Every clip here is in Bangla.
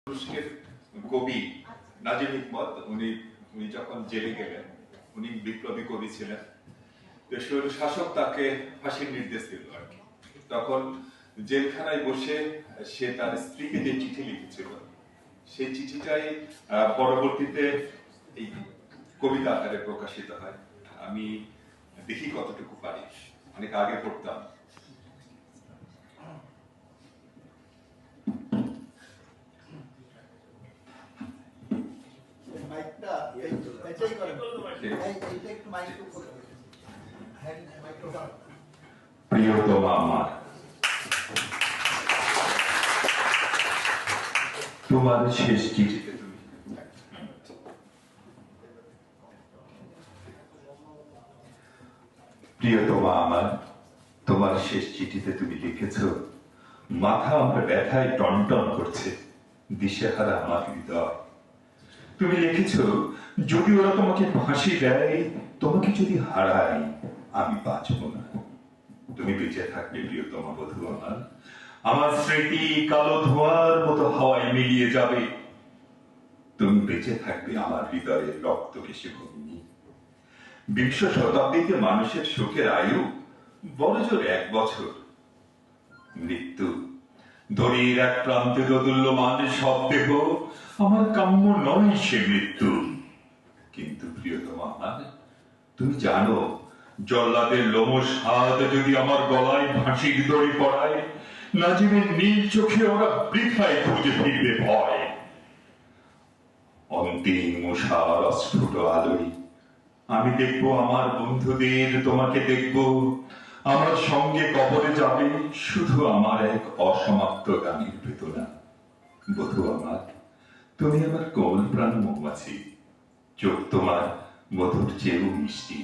তুরস্কের কবি নাজিম হিকমত উনি যখন জেলে গেলেন, উনি বিপ্লবী কবি ছিলেন। দেশের শাসক তাকে ফাঁসির নির্দেশ দিল আর কি। তখন জেলখানায় বসে সে তার স্ত্রীকে যে চিঠি লিখেছিল, সেই চিঠিটাই পরবর্তীতে এই কবিতা আকারে প্রকাশিত হয়। আমি দেখি কতটুকু পারি, অনেক আগে পড়তাম। প্রিয়তমা আমার, তোমার শেষ চিঠিতে তুমি প্রিয়তমা আমার, তোমার শেষ চিঠিতে তুমি লিখেছ, মাথা আমার ব্যথায় টনটন করছে, দিশেহারা আমার হৃদয়। তুমি লিখেছ, যদি ওরা তোমাকে ফাঁসি দেয়, তোমাকে যদি হারাই, আমি বাঁচব না। তুমি বেঁচে থাকবে প্রিয়তমা বধূ আমার, আমার স্মৃতি কালো ধোঁয়ার মতো হাওয়ায় মিলিয়ে যাবে। তুমি বেঁচে থাকবে আমার হৃদয়ের রক্ত কেশে ভূমি। 20 শতাব্দীতে মানুষের সুখের আয়ু বড়জোর 1 বছর। মৃত্যু দড়ির এক প্রান্তে দোদুল্যমান সব দেহ, আমার কাম্য নয় সে মৃত্যু। কিন্তু প্রিয়তমা আমার, তুমি জানো, জল্লাদের লোমশ হাত যদি আমার গলায় ফাঁসির দড়ি পড়ায়, নাজিমের নীল চোখে ওরা বৃথায় খুঁজে ফিরবে ভয়। অন্তিম উষার অস্ফুট আলোয় আমি দেখবো আমার বন্ধুদের, তোমাকে দেখবো, আমার সঙ্গে কবরে যাবে শুধু আমার এক অসমাপ্ত গানের বেদনা। বধূ আমার, তুমি আমার কোমল প্রাণ মৌমাছি, চোখ তোমার মধুর চেয়েও মিষ্টি।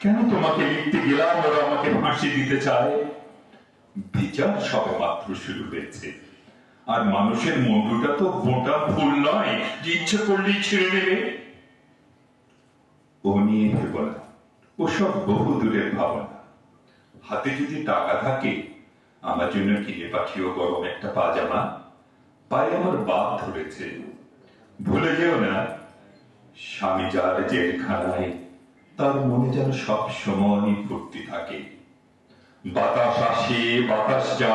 কেন তোমাকে লিখতে গেলাম ওরা আমাকে ফাঁসি দিতে চায়? বিচার সবে মাত্র শুরু হয়েছে, আর মানুষের মুন্ডুটা তো বোঁটা ফুল নয় যে ইচ্ছে করলেই ছিঁড়ে নেবে। ও নিয়ে ভেব না, ওসব বহু দূরের ভাবনা। হাতে যদি টাকা থাকে, আমার জন্য কিনে পাঠিও গরম একটা পাজামা। পায়ে আমার বাপ ধরেছে, ভুলে যেও না, স্বামী যার জেলখানায়, তার মনে যেন সব সময় ফুর্তি থাকে। বাতাস আসে, বাতাস যায়।